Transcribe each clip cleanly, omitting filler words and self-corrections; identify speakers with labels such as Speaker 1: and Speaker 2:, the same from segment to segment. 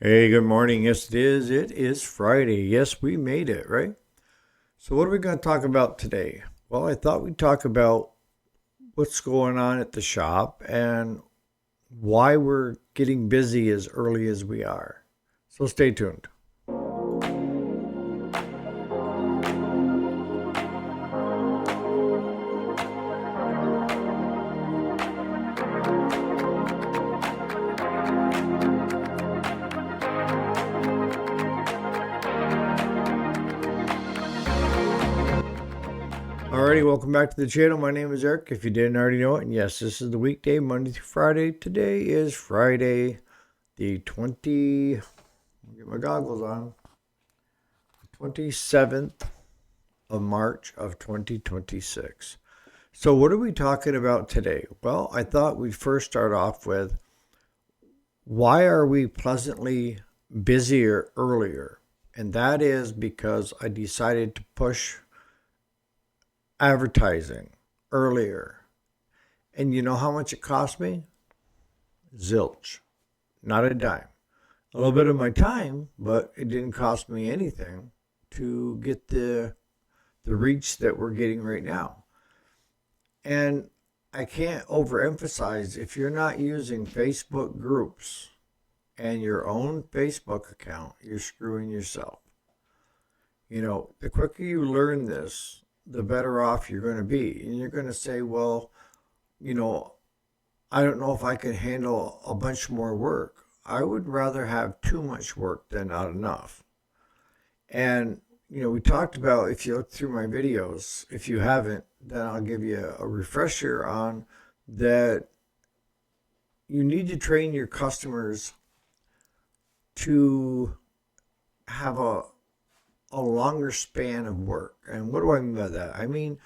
Speaker 1: Hey, good morning. Yes, it is. It is Friday. Yes, we made it, right? So, what are we going to talk about today? Well, I thought we'd talk about what's going on at the shop and why we're getting busy as early as we are. So, stay tuned. Alrighty, welcome back to the channel. My name is Eric. If you didn't already know it, and yes, this is the weekday, Monday through Friday. Today is Friday, the 20. Get my goggles on. 27th of March of 2026. So, what are we talking about today? Well, I thought we'd first start off with why are we pleasantly busier earlier? And that is because I decided to push advertising earlier. And you know how much it cost me? Zilch. Not a dime. A little bit of my time, but it didn't cost me anything to get the reach that we're getting right now. And I can't overemphasize if you're not using Facebook groups and your own Facebook account, you're screwing yourself. The quicker you learn this, the better off you're going to be. And you're going to say, well, you know, I don't know if I can handle a bunch more work. I would rather have too much work than not enough. And, we talked about if you look through my videos, if you haven't, then I'll give you a refresher on that you need to train your customers to have a longer span of work. And what do I mean by that? I mean,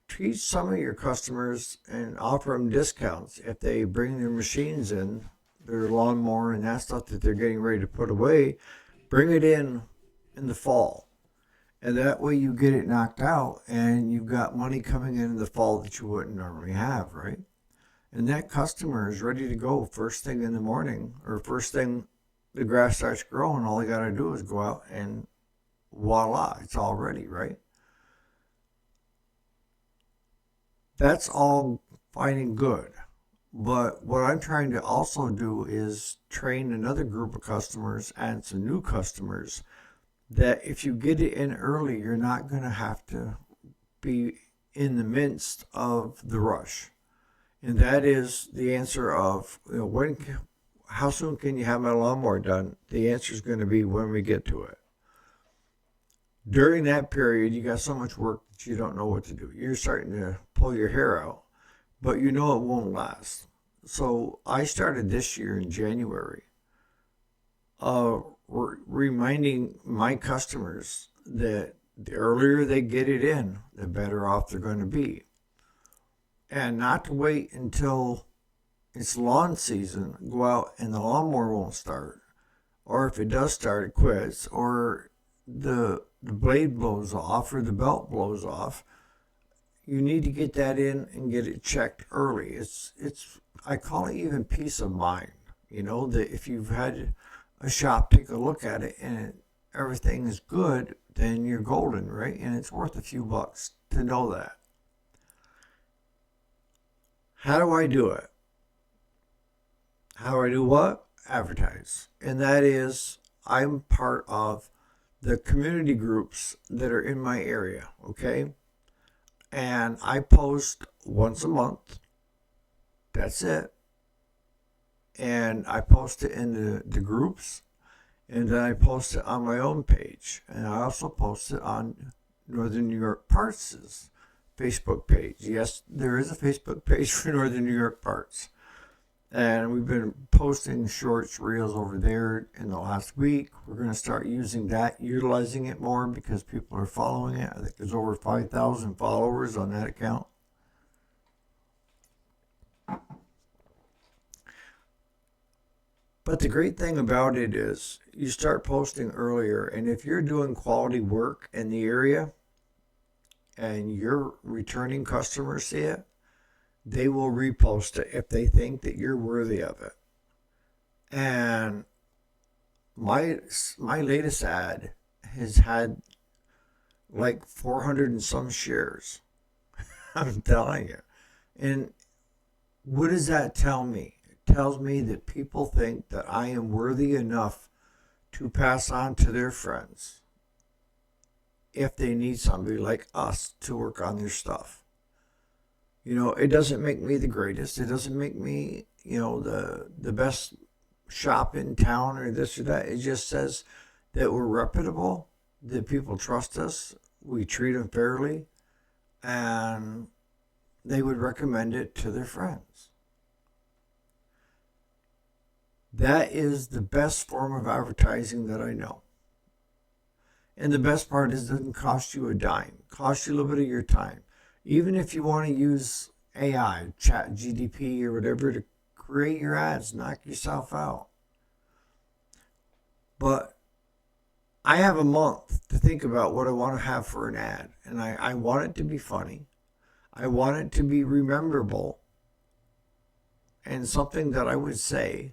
Speaker 1: treat some of your customers and offer them discounts if they bring their machines in, their lawnmower and that stuff that they're getting ready to put away, bring it in the fall. And that way you get it knocked out and you've got money coming in the fall that you wouldn't normally have, right? And that customer is ready to go first thing in the morning or first thing the grass starts growing. All they got to do is go out and voila, it's all ready, right? That's all fine and good. But what I'm trying to also do is train another group of customers and some new customers that if you get it in early, you're not going to have to be in the midst of the rush. And that is the answer of how soon can you have my lawnmower done? The answer is going to be when we get to it. During that period, you got so much work that you don't know what to do. You're starting to pull your hair out, but you know it won't last. So I started this year in January, reminding my customers that the earlier they get it in, the better off they're going to be. And not to wait until it's lawn season, go out and the lawnmower won't start. Or if it does start, it quits. Or the blade blows off or the belt blows off. You need to get that in and get it checked early. It's I call it even peace of mind. That if you've had a shop take a look at it and everything is good, then you're golden, right? And it's worth a few bucks to know that. How do I do it? How do I do what? Advertise. And that is, I'm part of the community groups that are in my area, okay? And I post once a month. That's it. And I post it in the groups. And then I post it on my own page. And I also post it on Northern New York Parts' Facebook page. Yes, there is a Facebook page for Northern New York Parts. And we've been posting shorts, reels over there in the last week. We're going to start using that, utilizing it more because people are following it. I think there's over 5,000 followers on that account. But the great thing about it is you start posting earlier. And if you're doing quality work in the area and your returning customers see it, they will repost it if they think that you're worthy of it. And my latest ad has had like 400 and some shares. I'm telling you. And what does that tell me? It tells me that people think that I am worthy enough to pass on to their friends if they need somebody like us to work on their stuff. It doesn't make me the greatest. It doesn't make me, the best shop in town or this or that. It just says that we're reputable, that people trust us, we treat them fairly, and they would recommend it to their friends. That is the best form of advertising that I know. And the best part is it doesn't cost you a dime. It costs you a little bit of your time. Even if you want to use AI, chat GDP or whatever to create your ads, knock yourself out. But I have a month to think about what I want to have for an ad. And I want it to be funny. I want it to be rememberable and something that I would say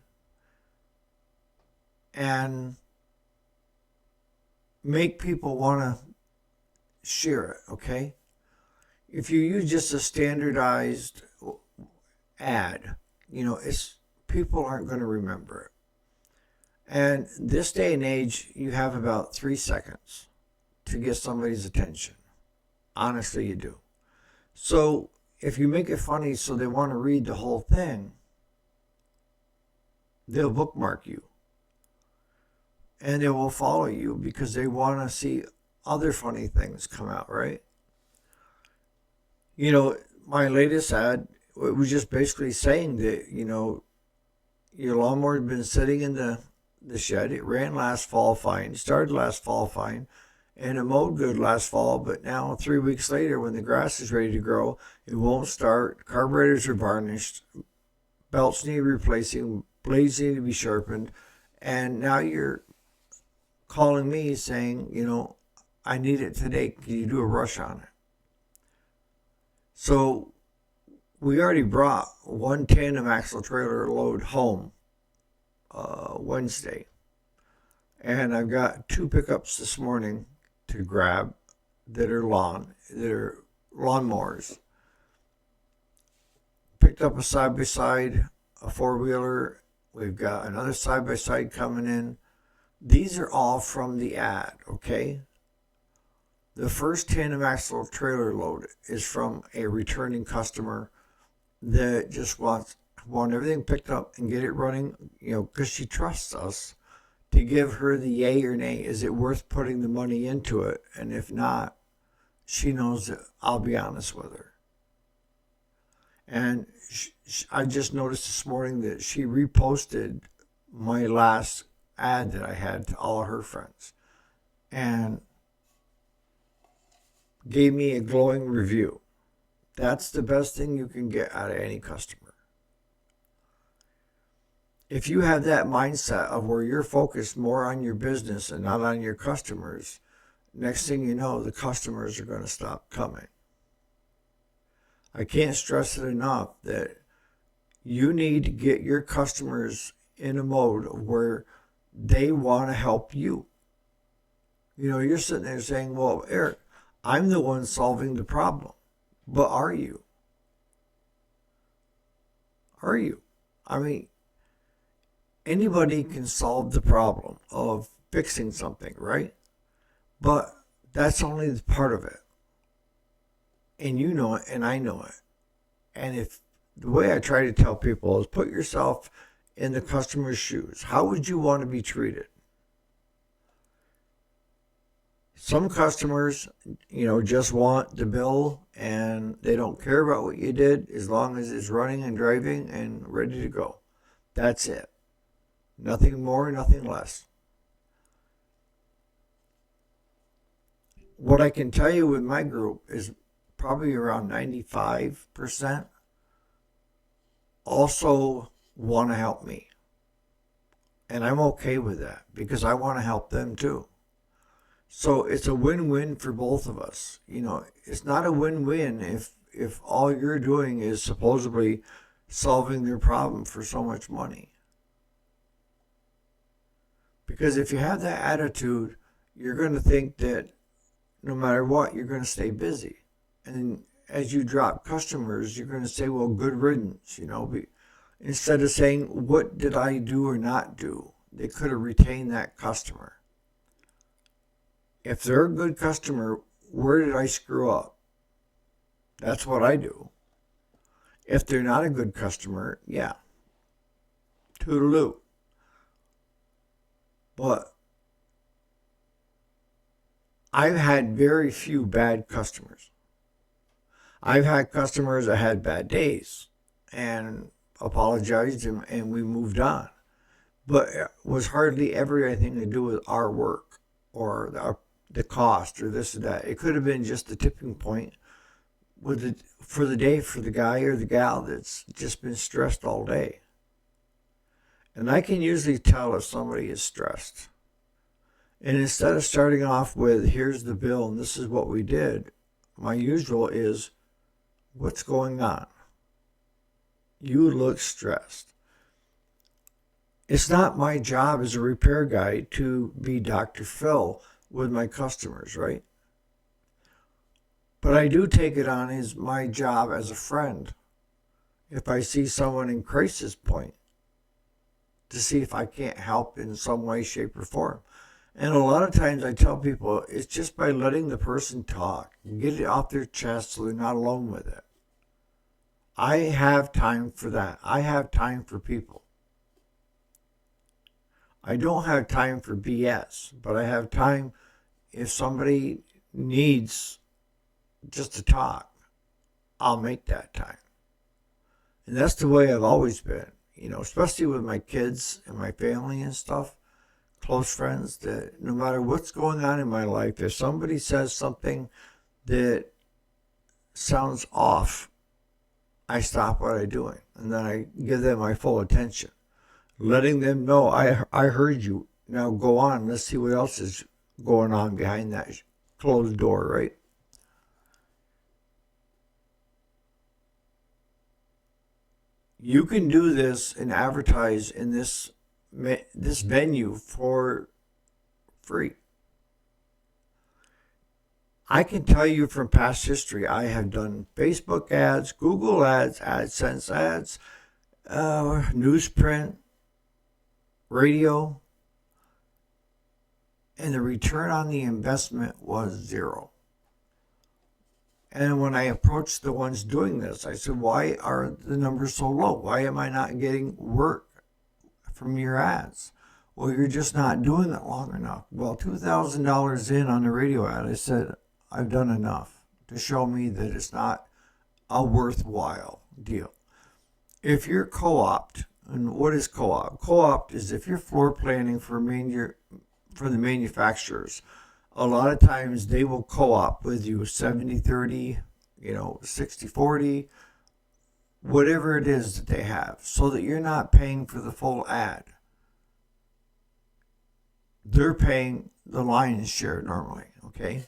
Speaker 1: and make people want to share it, okay? If you use just a standardized ad, it's people aren't going to remember it. And this day and age, you have about 3 seconds to get somebody's attention. Honestly, you do. So if you make it funny so they want to read the whole thing, they'll bookmark you. And they will follow you because they want to see other funny things come out, right? My latest ad, it was just basically saying that, your lawnmower had been sitting in the shed. It ran last fall fine, started last fall fine, and it mowed good last fall. But now, 3 weeks later, when the grass is ready to grow, it won't start. Carburetors are varnished. Belts need replacing. Blades need to be sharpened. And now you're calling me saying, I need it today. Can you do a rush on it? So we already brought one tandem axle trailer load home Wednesday. And I've got 2 pickups this morning to grab that are lawnmowers. Picked up a side-by-side, a 4-wheeler. We've got another side-by-side coming in. These are all from the ad, okay? The first tandem axle trailer load is from a returning customer that just want everything picked up and get it running, because she trusts us to give her the yay or nay. Is it worth putting the money into it? And if not, she knows that I'll be honest with her. And I just noticed this morning that she reposted my last ad that I had to all of her friends and gave me a glowing review. That's the best thing you can get out of any customer. If you have that mindset of where you're focused more on your business and not on your customers, next thing you know, the customers are going to stop coming. I can't stress it enough that you need to get your customers in a mode where they want to help you. You're sitting there saying, well, Eric, I'm the one solving the problem. But are you? Are you? I mean, anybody can solve the problem of fixing something, right? But that's only the part of it. And you know it, and I know it. And if the way I try to tell people is put yourself in the customer's shoes. How would you want to be treated? Some customers, just want the bill and they don't care about what you did as long as it's running and driving and ready to go. That's it. Nothing more, nothing less. What I can tell you with my group is probably around 95% also want to help me. And I'm okay with that because I want to help them too. So it's a win-win for both of us. It's not a win-win if all you're doing is supposedly solving their problem for so much money. Because if you have that attitude, you're going to think that no matter what, you're going to stay busy. And as you drop customers, you're going to say, well, good riddance, instead of saying, what did I do or not do? They could have retained that customer. If they're a good customer, where did I screw up? That's what I do. If they're not a good customer, yeah, toodaloo. But I've had very few bad customers. I've had customers that had bad days and apologized and we moved on. But it was hardly ever anything to do with our work or the cost or this or that. It could have been just the tipping point for the day for the guy or the gal that's just been stressed all day. And I can usually tell if somebody is stressed. And instead of starting off with, here's the bill and this is what we did, my usual is, what's going on? You look stressed. It's not my job as a repair guy to be Dr. Phil with my customers, right? But I do take it on as my job as a friend. If I see someone in crisis point, to see if I can't help in some way, shape, or form. And a lot of times I tell people it's just by letting the person talk, get it off their chest so they're not alone with it. I have time for that. I have time for people. I don't have time for BS, but I have time if somebody needs just to talk, I'll make that time. And that's the way I've always been, especially with my kids and my family and stuff, close friends, that no matter what's going on in my life, if somebody says something that sounds off, I stop what I'm doing and then I give them my full attention, letting them know I heard you. Now go on. Let's see what else is going on behind that closed door, right? You can do this and advertise in this venue for free. I can tell you from past history, I have done Facebook ads, Google ads, AdSense ads, newsprint, radio, and the return on the investment was zero. And when I approached the ones doing this, I said, why are the numbers so low? Why am I not getting work from your ads? Well, you're just not doing it long enough. Well, $2,000 in on the radio ad, I said, I've done enough to show me that it's not a worthwhile deal. If you're co-opt, and what is co-op? Co-op is if you're floor planning for the manufacturers, a lot of times they will co-op with you 70-30, 60-40, whatever it is that they have, so that you're not paying for the full ad. They're paying the lion's share normally, okay?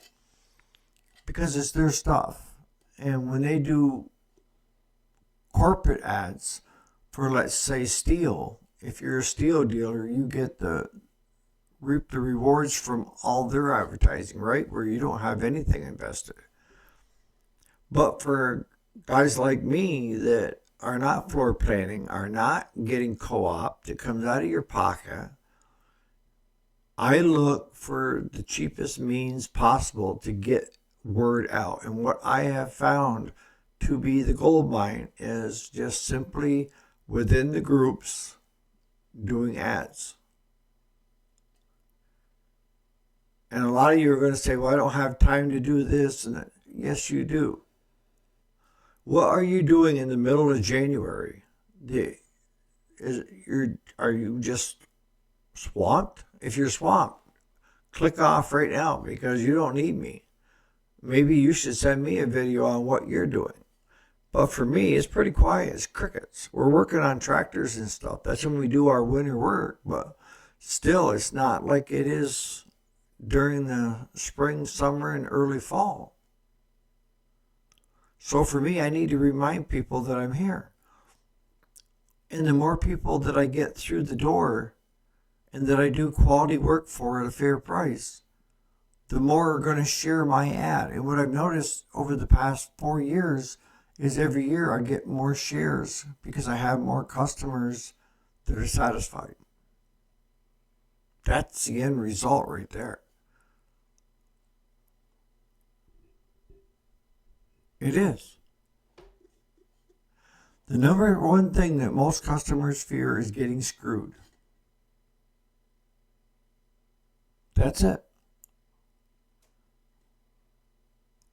Speaker 1: Because it's their stuff. And when they do corporate ads for, let's say, steel, if you're a steel dealer, you get reap the rewards from all their advertising, right? Where you don't have anything invested. But for guys like me that are not floor planning, are not getting co-op that comes out of your pocket, I look for the cheapest means possible to get word out. And what I have found to be the gold mine is just simply within the groups doing ads. And a lot of you are going to say, well, I don't have time to do this. And that. Yes, you do. What are you doing in the middle of January? Are you just swamped? If you're swamped, click off right now because you don't need me. Maybe you should send me a video on what you're doing. But for me, it's pretty quiet. It's crickets. We're working on tractors and stuff. That's when we do our winter work. But still, it's not like it is during the spring, summer, and early fall. So for me, I need to remind people that I'm here. And the more people that I get through the door and that I do quality work for at a fair price, the more are going to share my ad. And what I've noticed over the past 4 years is every year I get more shares because I have more customers that are satisfied. That's the end result right there. It is. The number one thing that most customers fear is getting screwed. That's it.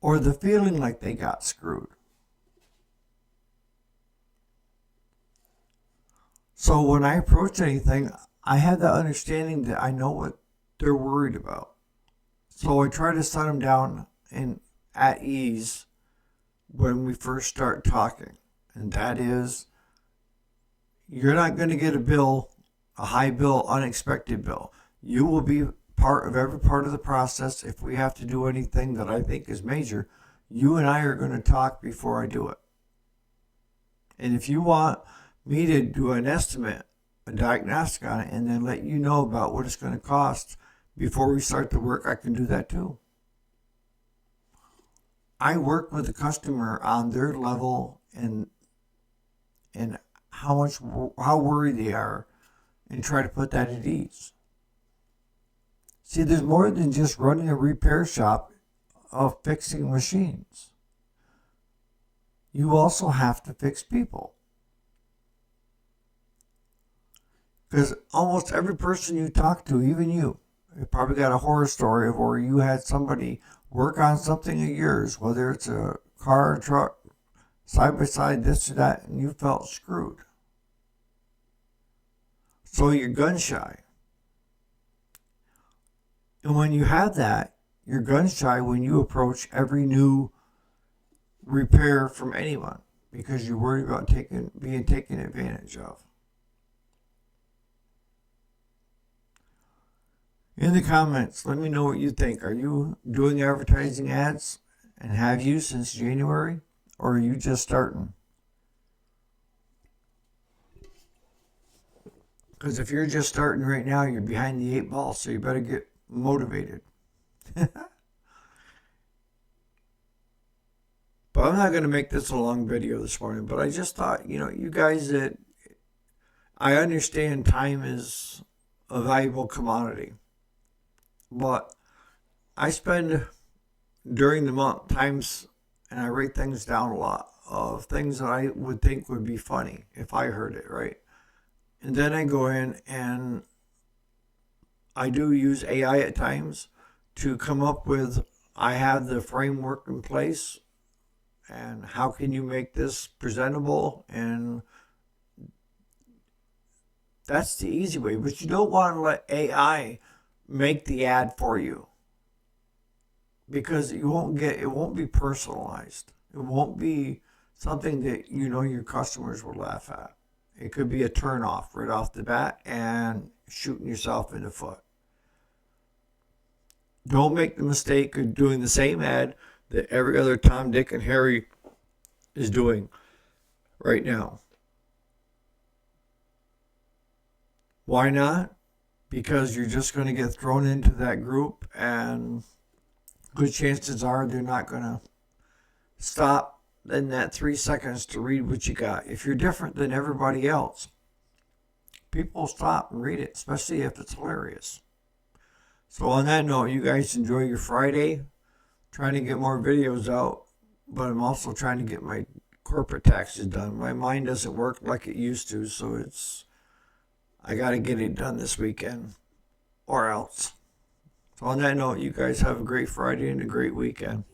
Speaker 1: Or the feeling like they got screwed. So when I approach anything, I have the understanding that I know what they're worried about. So I try to set them down and at ease when we first start talking. And that is, you're not going to get a high bill, unexpected bill. You will be part of every part of the process. If we have to do anything that I think is major, you and I are going to talk before I do it. And if you want me to do an estimate, a diagnostic on it, and then let you know about what it's going to cost before we start the work, I can do that too. I work with the customer on their level and how worried they are, and try to put that at ease. See, there's more than just running a repair shop of fixing machines. You also have to fix people. Because almost every person you talk to, even you probably got a horror story of where you had somebody work on something of yours, whether it's a car, truck, side by side, this or that, and you felt screwed. So you're gun shy. And when you have that, you're gun shy when you approach every new repair from anyone because you're worried about being taken advantage of. In the comments, let me know what you think. Are you doing advertising ads, and have you since January, or are you just starting? Because if you're just starting right now, you're behind the 8 ball, so you better get motivated. But I'm not going to make this a long video this morning, but I just thought, you guys, that I understand time is a valuable commodity. But I spend during the month times, and I write things down a lot of things that I would think would be funny if I heard it, right? And then I go in and I do use AI at times to come up with, I have the framework in place, and how can you make this presentable? And that's the easy way. But you don't want to let AI make the ad for you, because it won't be personalized. It won't be something that your customers will laugh at. It could be a turn off right off the bat and shooting yourself in the foot. Don't make the mistake of doing the same ad that every other Tom, Dick, and Harry is doing right now. Why not? Because you're just going to get thrown into that group, and good chances are they're not going to stop in that 3 seconds to read what you got. If you're different than everybody else, people stop and read it, especially if it's hilarious. So on that note, you guys enjoy your Friday. Trying to get more videos out, but I'm also trying to get my corporate taxes done. My mind doesn't work like it used to, so I got to get it done this weekend or else. So on that note, you guys have a great Friday and a great weekend.